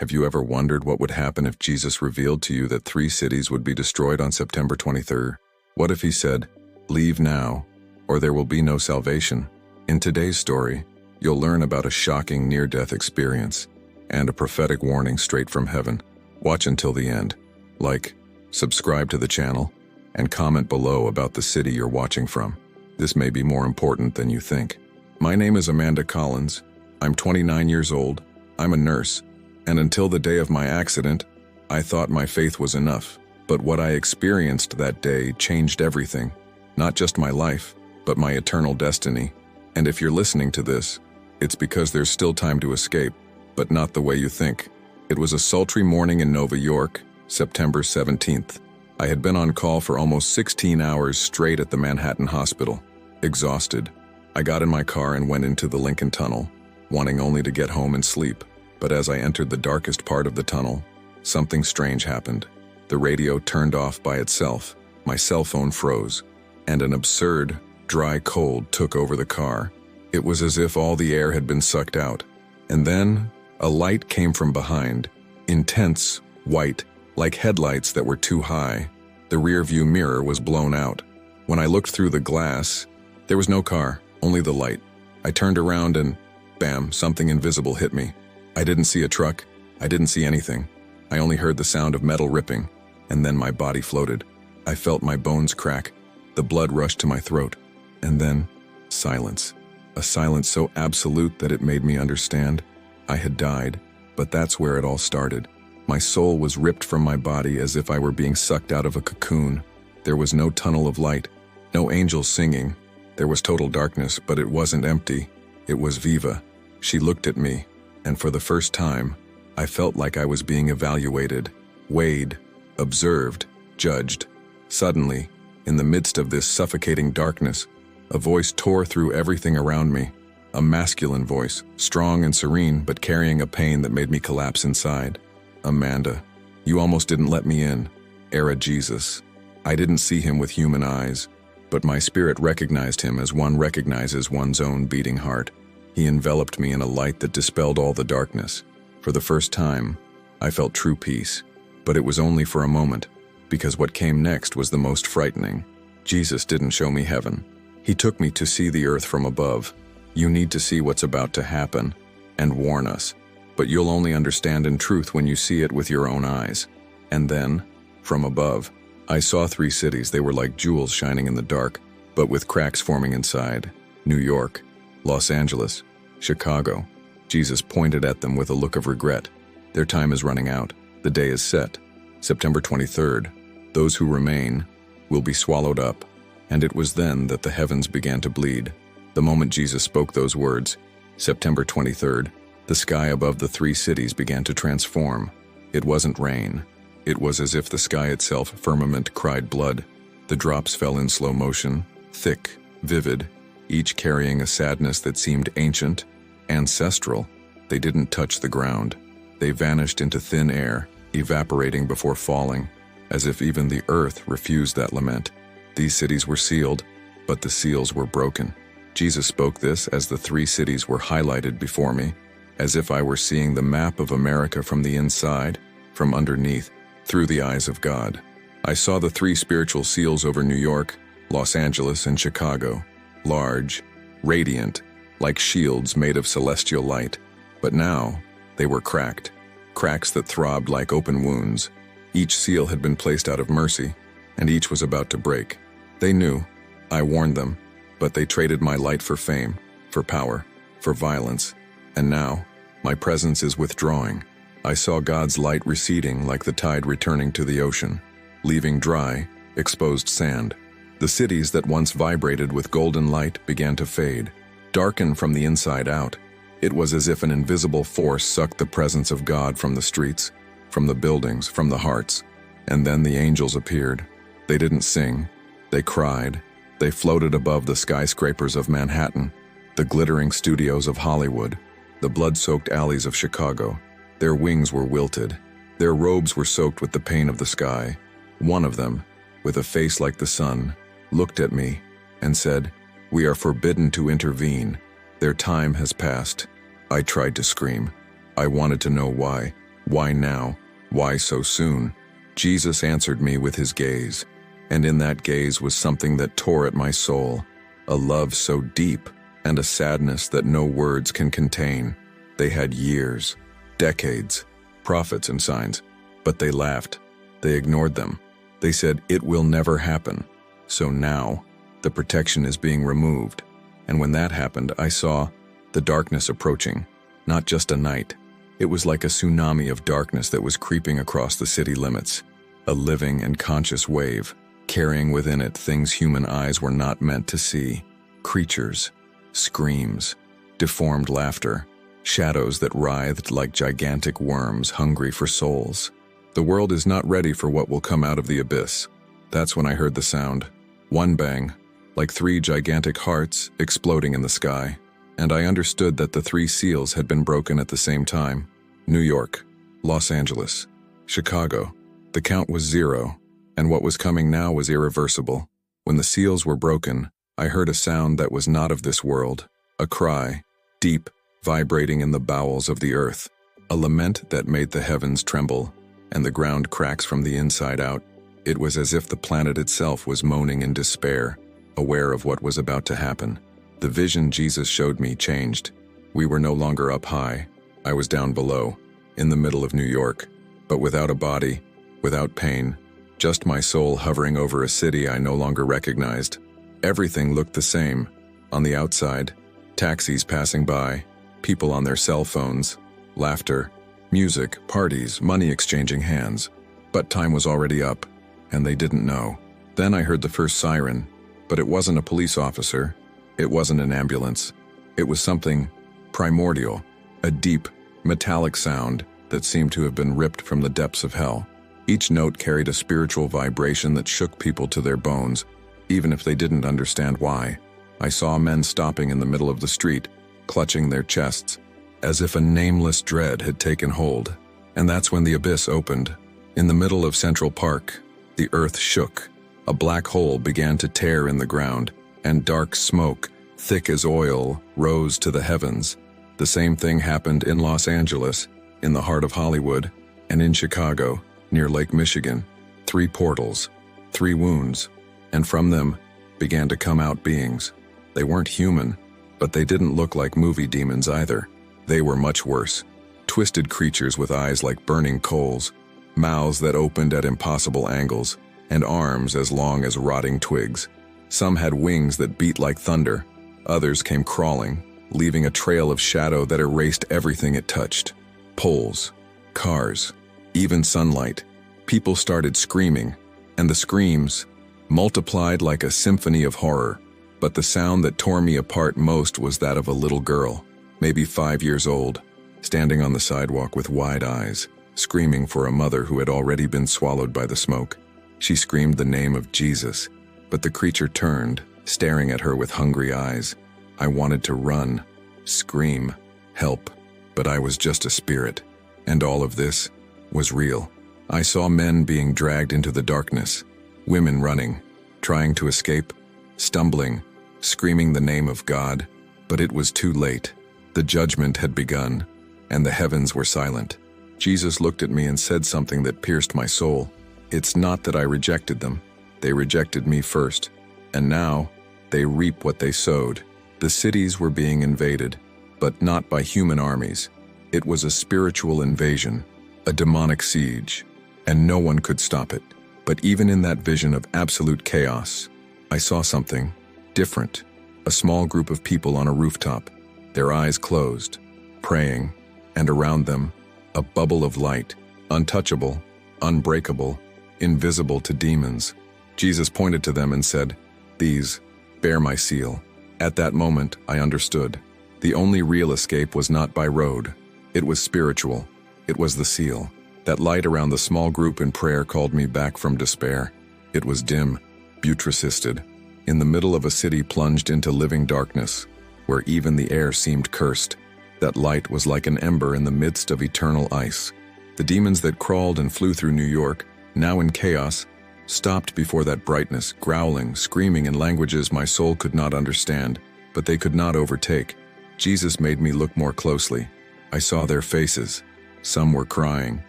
Have you ever wondered what would happen if Jesus revealed to you that 3 cities would be destroyed on September 23rd? What if he said, "Leave now, or there will be no salvation"? In today's story, you'll learn about a shocking near-death experience and a prophetic warning straight from heaven. Watch until the end. Like, subscribe to the channel, and comment below about the city you're watching from. This may be more important than you think. My name is Amanda Collins. I'm 29 years old. I'm a nurse. And until the day of my accident, I thought my faith was enough. But what I experienced that day changed everything. Not just my life, but my eternal destiny. And if you're listening to this, it's because there's still time to escape, but not the way you think. It was a sultry morning in New York, September 17th. I had been on call for almost 16 hours straight at the Manhattan hospital. Exhausted, I got in my car and went into the Lincoln Tunnel, wanting only to get home and sleep. But as I entered the darkest part of the tunnel, something strange happened. The radio turned off by itself, my cell phone froze, and an absurd, dry cold took over the car. It was as if all the air had been sucked out. And then, a light came from behind, intense, white, like headlights that were too high. The rear-view mirror was blown out. When I looked through the glass, there was no car, only the light. I turned around and, bam, something invisible hit me. I didn't see a truck. I didn't see anything. I only heard the sound of metal ripping, and then my body floated. I felt my bones crack. The blood rushed to my throat. And then, silence. A silence so absolute that it made me understand. I had died, but that's where it all started. My soul was ripped from my body as if I were being sucked out of a cocoon. There was no tunnel of light, no angels singing. There was total darkness, but it wasn't empty. It was Viva. She looked at me, and for the first time, I felt like I was being evaluated, weighed, observed, judged. Suddenly, in the midst of this suffocating darkness, a voice tore through everything around me. A masculine voice, strong and serene, but carrying a pain that made me collapse inside. "Amanda, you almost didn't let me in. Era Jesus." I didn't see him with human eyes, but my spirit recognized him as one recognizes one's own beating heart. He enveloped me in a light that dispelled all the darkness. For the first time, I felt true peace, but it was only for a moment, because what came next was the most frightening. Jesus didn't show me heaven. He took me to see the earth from above. You need to see what's about to happen, and warn us. But you'll only understand in truth when you see it with your own eyes. And then, from above, I saw 3 cities. They were like jewels shining in the dark, but with cracks forming inside. New York, Los Angeles, Chicago. Jesus pointed at them with a look of regret. Their time is running out. The day is set. September 23rd. Those who remain will be swallowed up. And it was then that the heavens began to bleed. The moment Jesus spoke those words, September 23rd, the sky above the 3 cities began to transform. It wasn't rain. It was as if the sky itself, firmament, cried blood. The drops fell in slow motion, thick, vivid, each carrying a sadness that seemed ancient, ancestral. They didn't touch the ground. They vanished into thin air, evaporating before falling, as if even the earth refused that lament. These cities were sealed, but the seals were broken. Jesus spoke this as the 3 cities were highlighted before me, as if I were seeing the map of America from the inside, from underneath, through the eyes of God. I saw the 3 spiritual seals over New York, Los Angeles, and Chicago. Large, radiant, like shields made of celestial light. But now, they were cracked, cracks that throbbed like open wounds. Each seal had been placed out of mercy, and each was about to break. They knew. I warned them, but they traded my light for fame, for power, for violence. And now, my presence is withdrawing. I saw God's light receding like the tide returning to the ocean, leaving dry, exposed sand. The cities that once vibrated with golden light began to fade, darken from the inside out. It was as if an invisible force sucked the presence of God from the streets, from the buildings, from the hearts. And then the angels appeared. They didn't sing. They cried. They floated above the skyscrapers of Manhattan, the glittering studios of Hollywood, the blood-soaked alleys of Chicago. Their wings were wilted. Their robes were soaked with the pain of the sky. One of them, with a face like the sun, looked at me and said, "We are forbidden to intervene. Their time has passed." I tried to scream. I wanted to know why. Why now? Why so soon? Jesus answered me with his gaze, and in that gaze was something that tore at my soul, a love so deep and a sadness that no words can contain. They had years, decades, prophets and signs, but they laughed. They ignored them. They said, "It will never happen." So now, the protection is being removed. And when that happened, I saw the darkness approaching, not just a night. It was like a tsunami of darkness that was creeping across the city limits, a living and conscious wave, carrying within it things human eyes were not meant to see. Creatures, screams, deformed laughter, shadows that writhed like gigantic worms hungry for souls. The world is not ready for what will come out of the abyss. That's when I heard the sound. One bang, like 3 gigantic hearts exploding in the sky. And I understood that the 3 seals had been broken at the same time. New York, Los Angeles, Chicago. The count was 0, and what was coming now was irreversible. When the seals were broken, I heard a sound that was not of this world, a cry, deep, vibrating in the bowels of the earth, a lament that made the heavens tremble, and the ground cracks from the inside out. It was as if the planet itself was moaning in despair, aware of what was about to happen. The vision Jesus showed me changed. We were no longer up high. I was down below, in the middle of New York, but without a body, without pain, just my soul hovering over a city I no longer recognized. Everything looked the same. On the outside, taxis passing by, people on their cell phones, laughter, music, parties, money exchanging hands. But time was already up, and they didn't know. Then I heard the first siren, but it wasn't a police officer. It wasn't an ambulance. It was something primordial, a deep, metallic sound that seemed to have been ripped from the depths of hell. Each note carried a spiritual vibration that shook people to their bones, even if they didn't understand why. I saw men stopping in the middle of the street, clutching their chests, as if a nameless dread had taken hold. And that's when the abyss opened. In the middle of Central Park, the earth shook. A black hole began to tear in the ground, and dark smoke, thick as oil, rose to the heavens. The same thing happened in Los Angeles, in the heart of Hollywood, and in Chicago, near Lake Michigan. 3 portals, 3 wounds, and from them began to come out beings. They weren't human, but they didn't look like movie demons either. They were much worse. Twisted creatures with eyes like burning coals, mouths that opened at impossible angles, and arms as long as rotting twigs. Some had wings that beat like thunder. Others came crawling, leaving a trail of shadow that erased everything it touched. Poles, cars, even sunlight. People started screaming, and the screams multiplied like a symphony of horror. But the sound that tore me apart most was that of a little girl, maybe 5 years old, standing on the sidewalk with wide eyes, screaming for a mother who had already been swallowed by the smoke. She screamed the name of Jesus, but the creature turned, staring at her with hungry eyes. I wanted to run, scream, help, but I was just a spirit, and all of this was real. I saw men being dragged into the darkness, women running, trying to escape, stumbling, screaming the name of God, but it was too late. The judgment had begun, and the heavens were silent. Jesus looked at me and said something that pierced my soul. It's not that I rejected them. They rejected me first, and now they reap what they sowed. The cities were being invaded, but not by human armies. It was a spiritual invasion, a demonic siege, and no one could stop it. But even in that vision of absolute chaos, I saw something different. A small group of people on a rooftop, their eyes closed, praying, and around them, a bubble of light, untouchable, unbreakable, invisible to demons. Jesus pointed to them and said, "These bear my seal." At that moment, I understood. The only real escape was not by road. It was spiritual. It was the seal. That light around the small group in prayer called me back from despair. It was dim, butyricisted, in the middle of a city plunged into living darkness, where even the air seemed cursed. That light was like an ember in the midst of eternal ice. The demons that crawled and flew through New York, now in chaos, stopped before that brightness, growling, screaming in languages my soul could not understand, but they could not overtake. Jesus made me look more closely. I saw their faces, Some were crying.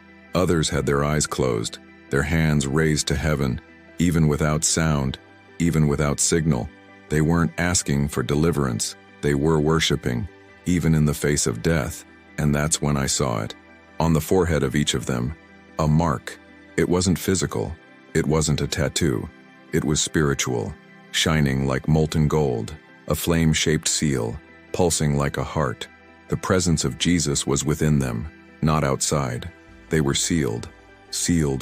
Others had their eyes closed, their hands raised to heaven, even without sound, even without signal. They weren't asking for deliverance. They were worshiping, even in the face of death. And that's when I saw it. On the forehead of each of them, a mark. It wasn't physical. It wasn't a tattoo. It was spiritual, shining like molten gold, a flame-shaped seal, pulsing like a heart. The presence of Jesus was within them, not outside. They were sealed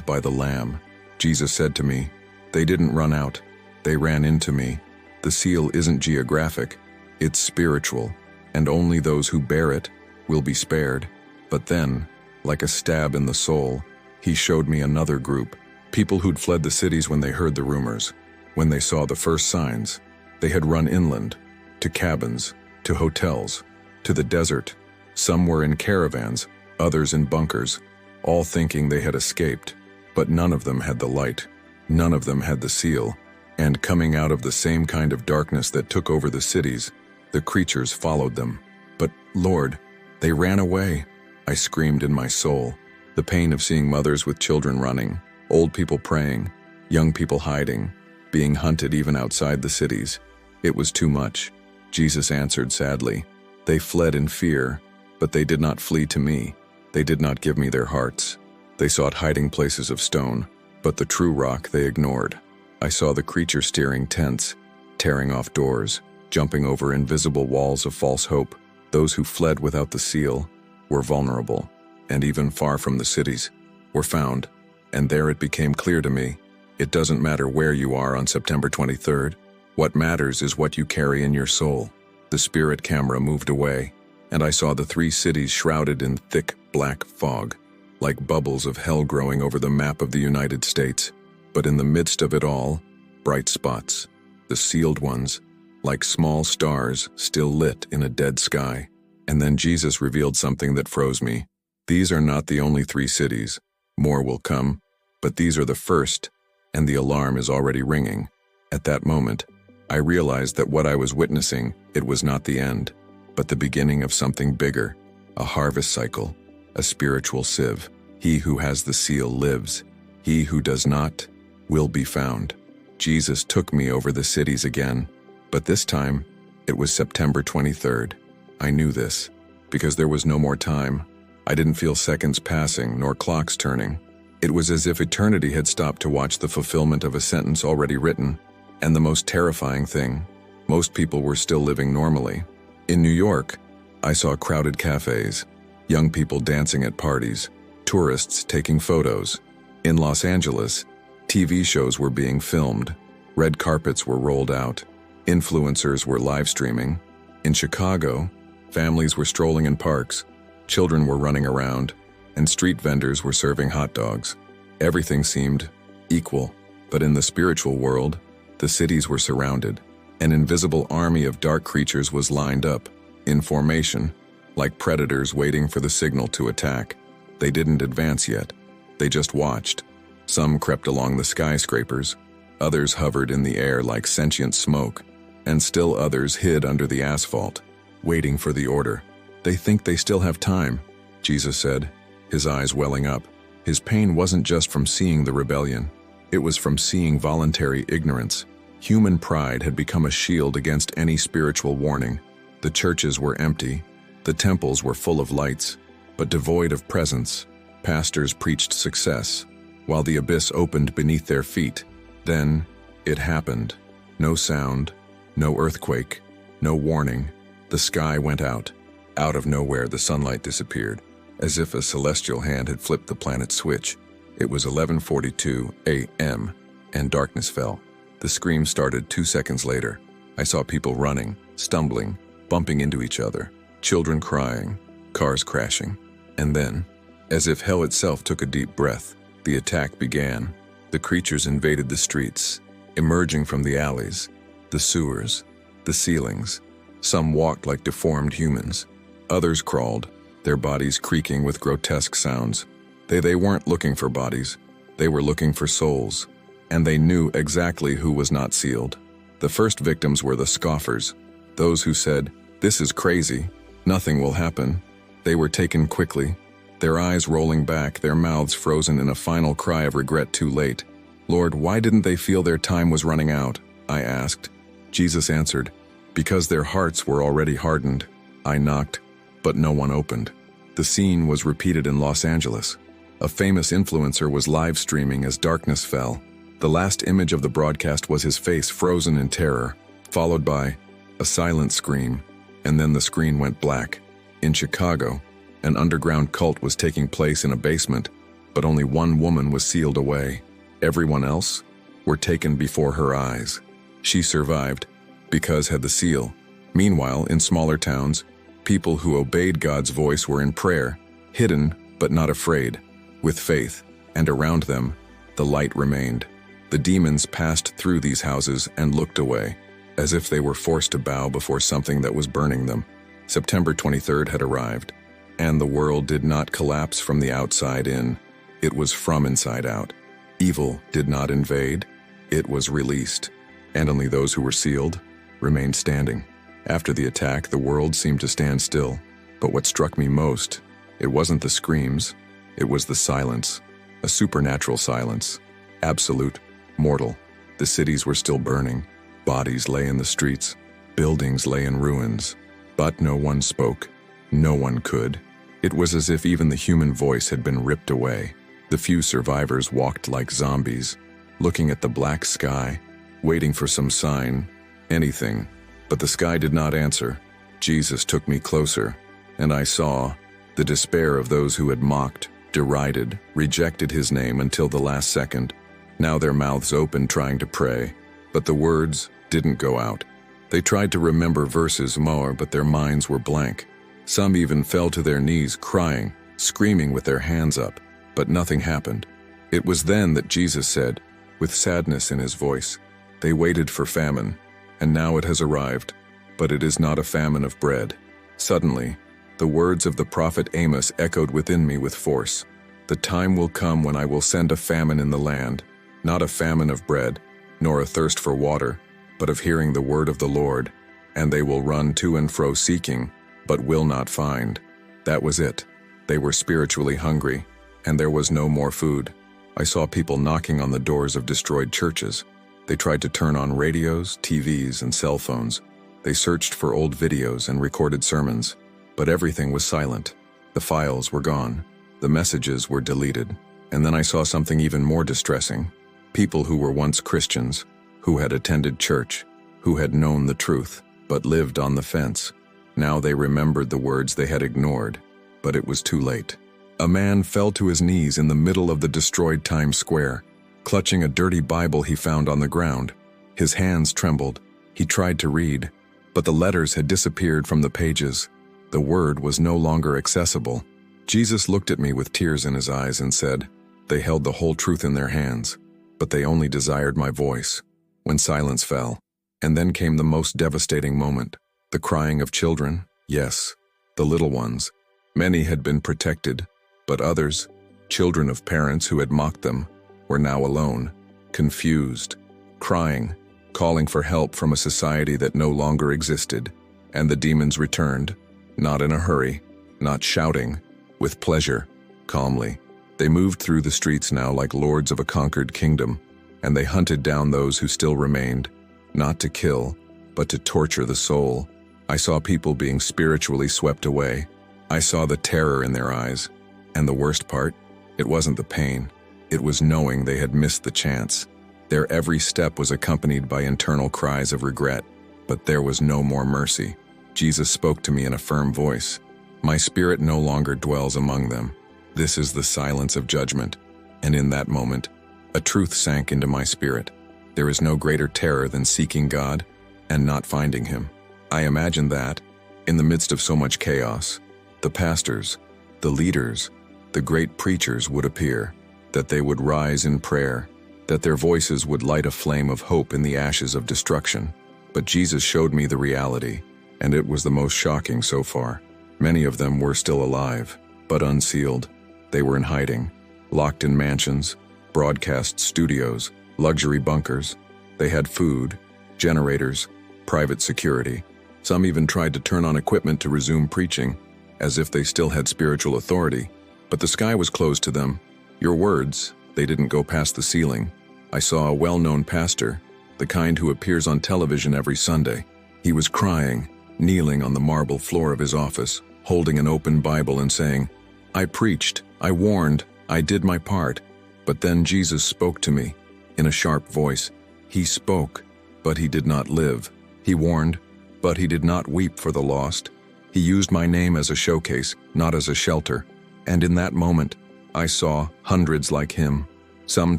by the Lamb. Jesus said to me, "They didn't run out. They ran into me." The seal isn't geographic. It's spiritual, and only those who bear it will be spared. But then, like a stab in the soul, he showed me another group. People who'd fled the cities when they heard the rumors, when they saw the first signs. They had run inland, to cabins, to hotels, to the desert. Some were in caravans, others in bunkers, all thinking they had escaped. But none of them had the light. None of them had the seal. And coming out of the same kind of darkness that took over the cities, the creatures followed them. But, Lord, they ran away. I screamed in my soul. The pain of seeing mothers with children running, old people praying, young people hiding, being hunted even outside the cities. It was too much. Jesus answered sadly, "They fled in fear, but they did not flee to me. They did not give me their hearts. They sought hiding places of stone, but the true rock they ignored." I saw the creature steering tents, tearing off doors, jumping over invisible walls of false hope. Those who fled without the seal were vulnerable, and even far from the cities, were found. And there it became clear to me, it doesn't matter where you are on September 23rd. What matters is what you carry in your soul. The spirit camera moved away, and I saw the 3 cities shrouded in thick black fog, like bubbles of hell growing over the map of the United States. But in the midst of it all, bright spots, the sealed ones, like small stars still lit in a dead sky. And then Jesus revealed something that froze me. These are not the only 3 cities. More will come, but these are the first, and the alarm is already ringing. At that moment, I realized that what I was witnessing, it was not the end, but the beginning of something bigger, a harvest cycle, a spiritual sieve. He who has the seal lives. He who does not will be found. Jesus took me over the cities again, but this time, it was September 23rd. I knew this, because there was no more time. I didn't feel seconds passing, nor clocks turning. It was as if eternity had stopped to watch the fulfillment of a sentence already written. And the most terrifying thing, most people were still living normally. In New York, I saw crowded cafes, young people dancing at parties, tourists taking photos. In Los Angeles, TV shows were being filmed, red carpets were rolled out, influencers were live streaming. In Chicago, families were strolling in parks, children were running around, and street vendors were serving hot dogs. Everything seemed equal, but in the spiritual world, the cities were surrounded. An invisible army of dark creatures was lined up, in formation, like predators waiting for the signal to attack. They didn't advance yet. They just watched. Some crept along the skyscrapers, others hovered in the air like sentient smoke, and still others hid under the asphalt, waiting for the order. "They think they still have time," Jesus said, his eyes welling up. His pain wasn't just from seeing the rebellion. It was from seeing voluntary ignorance. Human pride had become a shield against any spiritual warning. The churches were empty. The temples were full of lights, but devoid of presence. Pastors preached success, while the abyss opened beneath their feet. Then, it happened. No sound, no earthquake, no warning. The sky went out. Out of nowhere, the sunlight disappeared, as if a celestial hand had flipped the planet's switch. It was 11:42 a.m., and darkness fell. The scream started 2 seconds later. I saw people running, stumbling, bumping into each other, children crying, cars crashing. And then, as if hell itself took a deep breath, the attack began. The creatures invaded the streets, emerging from the alleys, the sewers, the ceilings. Some walked like deformed humans. Others crawled, their bodies creaking with grotesque sounds. They weren't looking for bodies. They were looking for souls. And they knew exactly who was not sealed. The first victims were the scoffers, those who said, "This is crazy. Nothing will happen." They were taken quickly. their eyes rolling back, their mouths frozen in a final cry of regret too late. "Lord, why didn't they feel their time was running out?" I asked. Jesus answered, "Because their hearts were already hardened." I knocked, but no one opened. The scene was repeated in Los Angeles. A famous influencer was live streaming as darkness fell. The last image of the broadcast was his face frozen in terror, followed by a silent scream, and then the screen went black. In Chicago, an underground cult was taking place in a basement, but only one woman was sealed away. Everyone else were taken before her eyes. She survived because had the seal. Meanwhile, in smaller towns, people who obeyed God's voice were in prayer, hidden but not afraid, with faith, and around them, the light remained. The demons passed through these houses and looked away, as if they were forced to bow before something that was burning them. September 23rd had arrived, and the world did not collapse from the outside in. It was from inside out. Evil did not invade, it was released, and only those who were sealed remained standing. After the attack, the world seemed to stand still, but what struck me most, it wasn't the screams, it was the silence, a supernatural silence, absolute, mortal. The cities were still burning, bodies lay in the streets, buildings lay in ruins, but no one spoke, no one could. It was as if even the human voice had been ripped away. The few survivors walked like zombies, looking at the black sky, waiting for some sign, anything, but the sky did not answer. Jesus took me closer, and I saw the despair of those who had mocked, derided, rejected his name until the last second. Now their mouths open trying to pray, but the words didn't go out. They tried to remember verses more, but their minds were blank. Some even fell to their knees crying, screaming with their hands up, but nothing happened. It was then that Jesus said, with sadness in his voice, "They waited for famine, and now it has arrived, but it is not a famine of bread." Suddenly, the words of the prophet Amos echoed within me with force. "The time will come when I will send a famine in the land, not a famine of bread, nor a thirst for water, but of hearing the word of the Lord, and they will run to and fro seeking, but will not find." That was it. They were spiritually hungry, and there was no more food. I saw people knocking on the doors of destroyed churches. They tried to turn on radios, TVs, and cell phones. They searched for old videos and recorded sermons, but everything was silent. The files were gone. The messages were deleted. And then I saw something even more distressing. People who were once Christians, who had attended church, who had known the truth, but lived on the fence. Now they remembered the words they had ignored, but it was too late. A man fell to his knees in the middle of the destroyed Times Square, clutching a dirty Bible he found on the ground. His hands trembled. He tried to read, but the letters had disappeared from the pages. The word was no longer accessible. Jesus looked at me with tears in his eyes and said, "They held the whole truth in their hands, but they only desired my voice." When silence fell, and then came the most devastating moment, the crying of children, yes, the little ones. Many had been protected, but others, children of parents who had mocked them, were now alone, confused, crying, calling for help from a society that no longer existed. And the demons returned, not in a hurry, not shouting, with pleasure, calmly. They moved through the streets now like lords of a conquered kingdom, and they hunted down those who still remained, not to kill, but to torture the soul. I saw people being spiritually swept away. I saw the terror in their eyes. And the worst part, it wasn't the pain. It was knowing they had missed the chance. Their every step was accompanied by internal cries of regret, but there was no more mercy. Jesus spoke to me in a firm voice. "My spirit no longer dwells among them. This is the silence of judgment." And in that moment, a truth sank into my spirit. There is no greater terror than seeking God and not finding him. I imagined that, in the midst of so much chaos, the pastors, the leaders, the great preachers would appear, that they would rise in prayer, that their voices would light a flame of hope in the ashes of destruction. But Jesus showed me the reality, and it was the most shocking so far. Many of them were still alive, but unsealed. They were in hiding, locked in mansions, broadcast studios, luxury bunkers. They had food, generators, private security. Some even tried to turn on equipment to resume preaching, as if they still had spiritual authority. But the sky was closed to them. Your words, they didn't go past the ceiling. I saw a well-known pastor, the kind who appears on television every Sunday. He was crying, kneeling on the marble floor of his office, holding an open Bible and saying, "I preached, I warned, I did my part." But then Jesus spoke to me, in a sharp voice. He spoke, but he did not live. He warned, but he did not weep for the lost. He used my name as a showcase, not as a shelter. And in that moment, I saw hundreds like him, some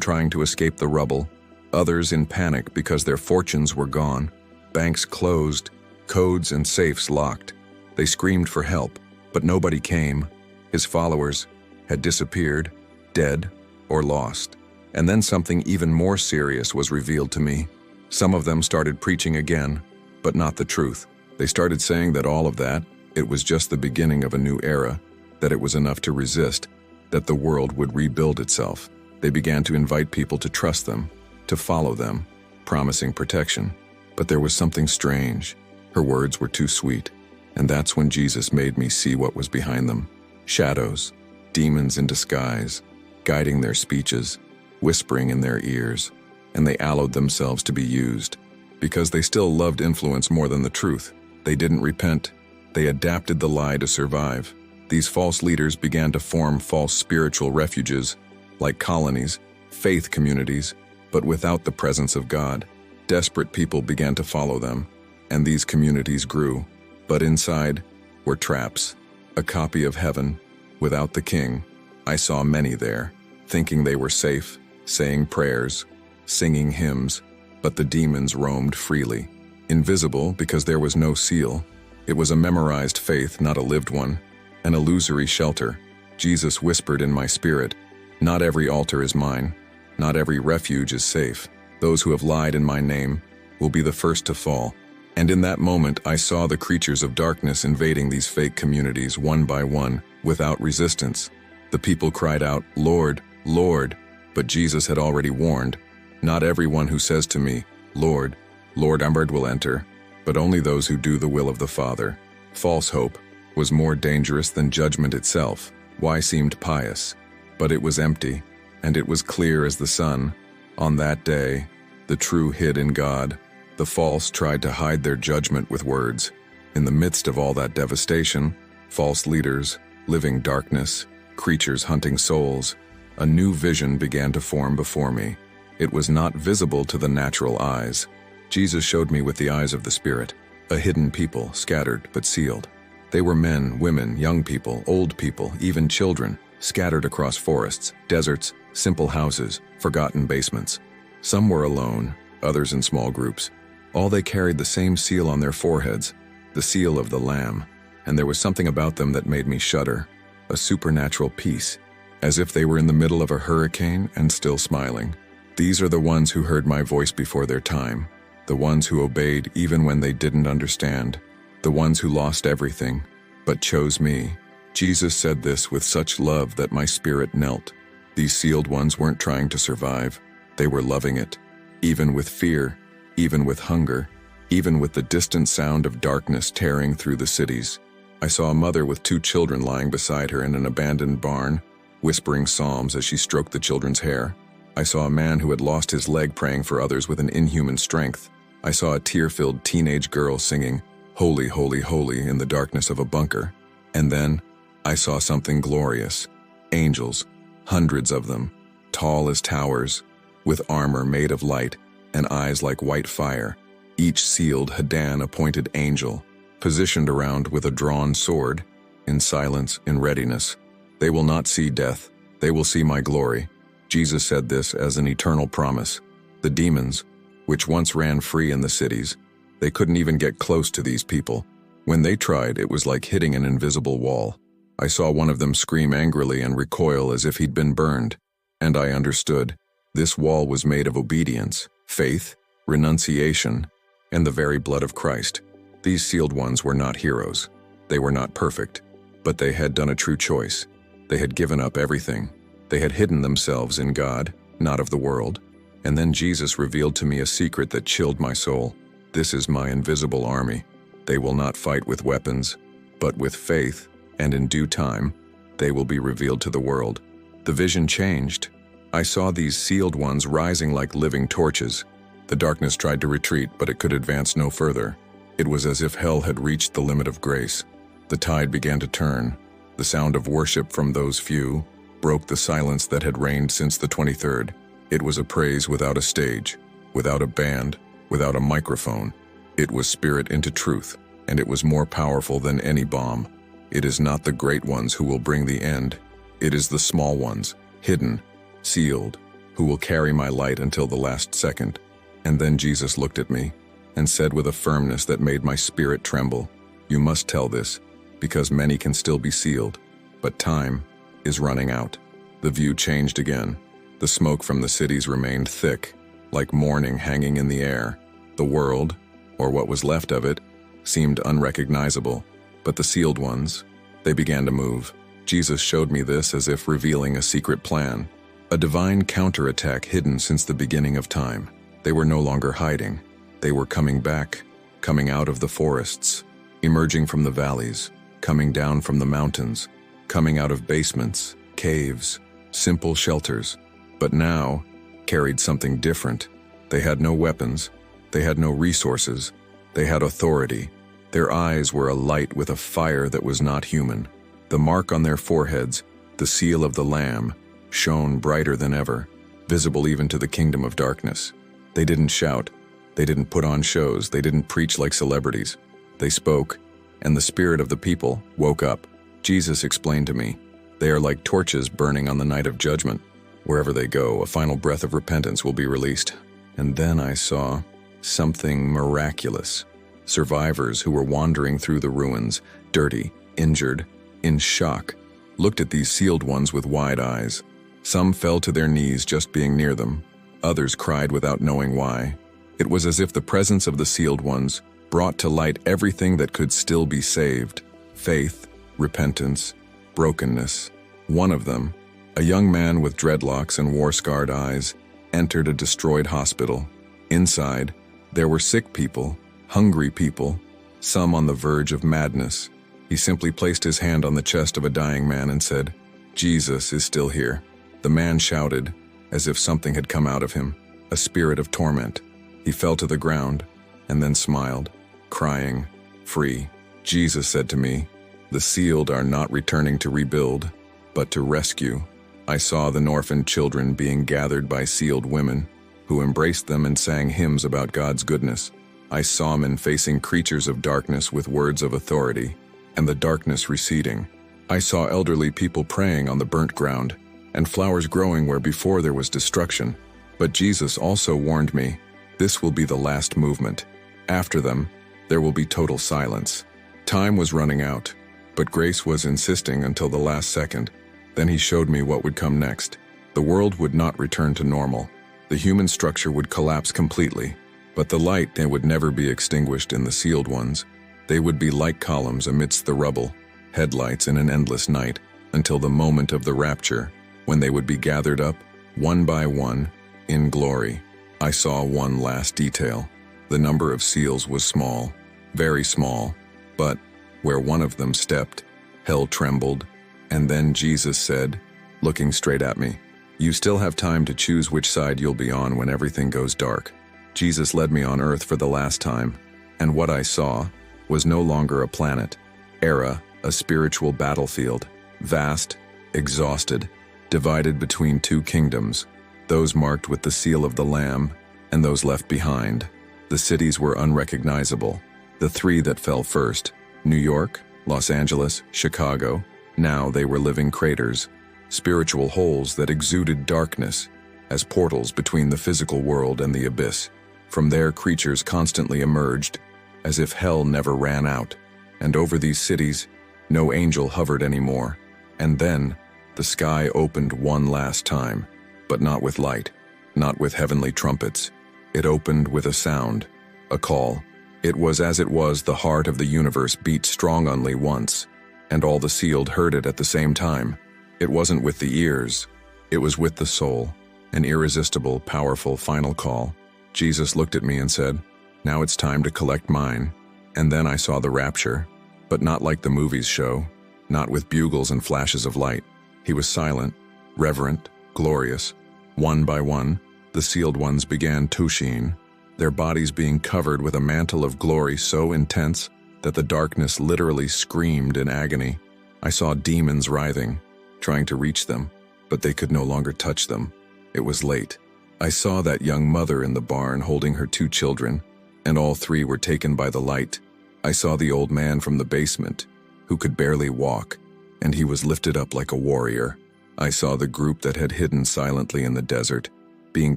trying to escape the rubble, others in panic because their fortunes were gone, banks closed, codes and safes locked. They screamed for help, but nobody came. His followers had disappeared, dead or lost. And then something even more serious was revealed to me. Some of them started preaching again, but not the truth. They started saying that all of that, it was just the beginning of a new era, that it was enough to resist, that the world would rebuild itself. They began to invite people to trust them, to follow them, promising protection. But there was something strange. Her words were too sweet, and that's when Jesus made me see what was behind them. Shadows, demons in disguise, guiding their speeches, whispering in their ears, and they allowed themselves to be used. Because they still loved influence more than the truth, they didn't repent. They adapted the lie to survive. These false leaders began to form false spiritual refuges, like colonies, faith communities, but without the presence of God. Desperate people began to follow them, and these communities grew. But inside were traps, a copy of heaven, without the king. I saw many there, thinking they were safe, saying prayers, singing hymns, but the demons roamed freely. Invisible because there was no seal. It was a memorized faith, not a lived one, an illusory shelter. Jesus whispered in my spirit, "Not every altar is mine. Not every refuge is safe. Those who have lied in my name will be the first to fall." And in that moment, I saw the creatures of darkness invading these fake communities one by one, without resistance. The people cried out, "Lord, Lord," but Jesus had already warned, "Not everyone who says to me, 'Lord, Lord,' will enter, but only those who do the will of the Father." False hope was more dangerous than judgment itself. Why seemed pious, but it was empty, and it was clear as the sun. On that day, the true hid in God. The false tried to hide their judgment with words. In the midst of all that devastation, false leaders, living darkness, creatures hunting souls, a new vision began to form before me. It was not visible to the natural eyes. Jesus showed me with the eyes of the Spirit, a hidden people, scattered but sealed. They were men, women, young people, old people, even children, scattered across forests, deserts, simple houses, forgotten basements. Some were alone, others in small groups. All they carried the same seal on their foreheads, the seal of the Lamb, and there was something about them that made me shudder, a supernatural peace, as if they were in the middle of a hurricane and still smiling. These are the ones who heard my voice before their time, the ones who obeyed even when they didn't understand, the ones who lost everything, but chose me. Jesus said this with such love that my spirit knelt. These sealed ones weren't trying to survive, they were loving it, even with fear, even with hunger, even with the distant sound of darkness tearing through the cities. I saw a mother with 2 children lying beside her in an abandoned barn, whispering psalms as she stroked the children's hair. I saw a man who had lost his leg praying for others with an inhuman strength. I saw a tear-filled teenage girl singing, "Holy, holy, holy," in the darkness of a bunker. And then, I saw something glorious. Angels, hundreds of them, tall as towers, with armor made of light and eyes like white fire, each sealed Hadan-appointed angel, positioned around with a drawn sword, in silence, in readiness. They will not see death, they will see my glory. Jesus said this as an eternal promise. The demons, which once ran free in the cities, they couldn't even get close to these people. When they tried, it was like hitting an invisible wall. I saw one of them scream angrily and recoil as if he'd been burned, and I understood. This wall was made of obedience, faith, renunciation, and the very blood of Christ. These sealed ones were not heroes. They were not perfect, but they had done a true choice. They had given up everything. They had hidden themselves in God, not of the world. And then Jesus revealed to me a secret that chilled my soul. This is my invisible army. They will not fight with weapons, but with faith, and in due time, they will be revealed to the world. The vision changed. I saw these sealed ones rising like living torches. The darkness tried to retreat, but it could advance no further. It was as if hell had reached the limit of grace. The tide began to turn. The sound of worship from those few broke the silence that had reigned since the 23rd. It was a praise without a stage, without a band, without a microphone. It was spirit into truth, and it was more powerful than any bomb. It is not the great ones who will bring the end. It is the small ones, hidden, sealed, who will carry my light until the last second. And then Jesus looked at me and said with a firmness that made my spirit tremble, "You must tell this, because many can still be sealed, but time is running out." The view changed again. The smoke from the cities remained thick, like morning hanging in the air. The world, or what was left of it, seemed unrecognizable, but the sealed ones, they began to move. Jesus showed me this as if revealing a secret plan, a divine counterattack hidden since the beginning of time. They were no longer hiding. They were coming back, coming out of the forests, emerging from the valleys, coming down from the mountains, coming out of basements, caves, simple shelters, but now carried something different. They had no weapons. They had no resources. They had authority. Their eyes were alight with a fire that was not human. The mark on their foreheads, the seal of the Lamb, shone brighter than ever, visible even to the kingdom of darkness. They didn't shout. They didn't put on shows. They didn't preach like celebrities. They spoke, and the spirit of the people woke up. Jesus explained to me, "They are like torches burning on the night of judgment. Wherever they go, a final breath of repentance will be released." And then I saw something miraculous. Survivors who were wandering through the ruins, dirty, injured, in shock, looked at these sealed ones with wide eyes. Some fell to their knees just being near them. Others cried without knowing why. It was as if the presence of the sealed ones brought to light everything that could still be saved: faith, repentance, brokenness. One of them, a young man with dreadlocks and war-scarred eyes, entered a destroyed hospital. Inside, there were sick people, hungry people, some on the verge of madness. He simply placed his hand on the chest of a dying man and said, "Jesus is still here." The man shouted, as if something had come out of him, a spirit of torment. He fell to the ground, and then smiled, crying, "Free." Jesus said to me, "The sealed are not returning to rebuild, but to rescue." I saw the orphaned children being gathered by sealed women, who embraced them and sang hymns about God's goodness. I saw men facing creatures of darkness with words of authority, and the darkness receding. I saw elderly people praying on the burnt ground, and flowers growing where before there was destruction. But Jesus also warned me, this will be the last movement. After them, there will be total silence. Time was running out, but grace was insisting until the last second. Then he showed me what would come next. The world would not return to normal. The human structure would collapse completely, but the light would never be extinguished in the sealed ones. They would be like columns amidst the rubble, headlights in an endless night, until the moment of the rapture, when they would be gathered up, one by one, in glory. I saw one last detail. The number of seals was small, very small, but where one of them stepped, hell trembled, and then Jesus said, looking straight at me, "You still have time to choose which side you'll be on when everything goes dark." Jesus led me on earth for the last time, and what I saw was no longer a planet, a spiritual battlefield, vast, exhausted, divided between two kingdoms, those marked with the seal of the Lamb and those left behind. The cities were unrecognizable. The three that fell first, New York, Los Angeles, Chicago, now they were living craters, spiritual holes that exuded darkness as portals between the physical world and the abyss. From there, creatures constantly emerged, as if hell never ran out, and over these cities, no angel hovered anymore. And then, the sky opened one last time, but not with light, not with heavenly trumpets. It opened with a sound, a call. It was as it was the heart of the universe beat strong only once, and all the sealed heard it at the same time. It wasn't with the ears, it was with the soul, an irresistible, powerful final call. Jesus looked at me and said, "Now it's time to collect mine." And then I saw the rapture, but not like the movies show, not with bugles and flashes of light. He was silent, reverent, glorious. One by one, the sealed ones began tushing, their bodies being covered with a mantle of glory so intense that the darkness literally screamed in agony. I saw demons writhing, trying to reach them, but they could no longer touch them. It was late. I saw that young mother in the barn holding her 2 children, and all 3 were taken by the light. I saw the old man from the basement, who could barely walk, and he was lifted up like a warrior. I saw the group that had hidden silently in the desert, being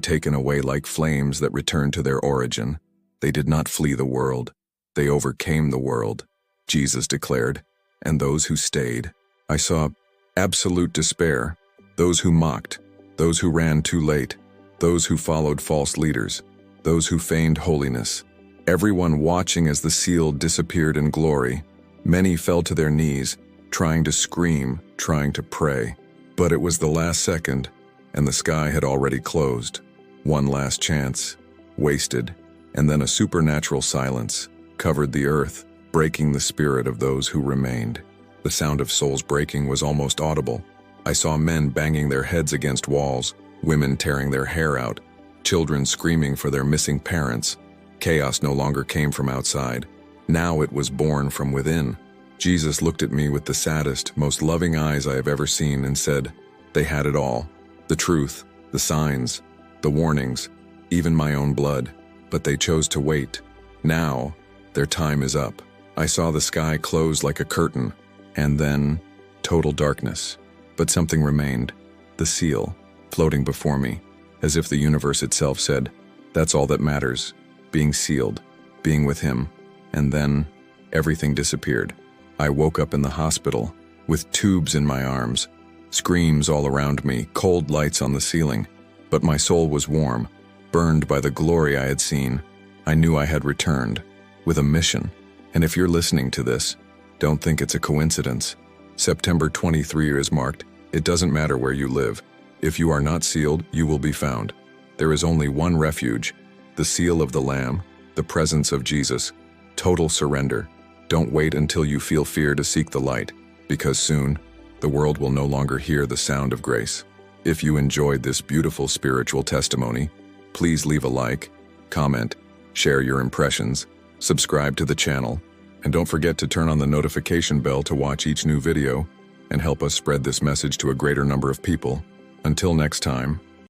taken away like flames that returned to their origin. They did not flee the world. They overcame the world, Jesus declared, and those who stayed. I saw absolute despair, those who mocked, those who ran too late, those who followed false leaders, those who feigned holiness. Everyone watching as the seal disappeared in glory. Many fell to their knees, trying to scream, trying to pray. But it was the last second, and the sky had already closed. One last chance, wasted, and then a supernatural silence covered the earth, breaking the spirit of those who remained. The sound of souls breaking was almost audible. I saw men banging their heads against walls, women tearing their hair out, children screaming for their missing parents. Chaos no longer came from outside. Now it was born from within. Jesus looked at me with the saddest, most loving eyes I have ever seen and said, "They had it all. The truth, the signs, the warnings, even my own blood. But they chose to wait. Now, their time is up." I saw the sky close like a curtain, and then total darkness. But something remained, the seal, floating before me, as if the universe itself said, "That's all that matters, being sealed, being with him." And then everything disappeared. I woke up in the hospital, with tubes in my arms, screams all around me, cold lights on the ceiling. But my soul was warm, burned by the glory I had seen. I knew I had returned, with a mission. And if you're listening to this, don't think it's a coincidence. September 23 is marked. It doesn't matter where you live. If you are not sealed, you will be found. There is only one refuge, the seal of the Lamb, the presence of Jesus. Total surrender. Don't wait until you feel fear to seek the light, because soon, the world will no longer hear the sound of grace. If you enjoyed this beautiful spiritual testimony, please leave a like, comment, share your impressions, subscribe to the channel, and don't forget to turn on the notification bell to watch each new video and help us spread this message to a greater number of people. Until next time,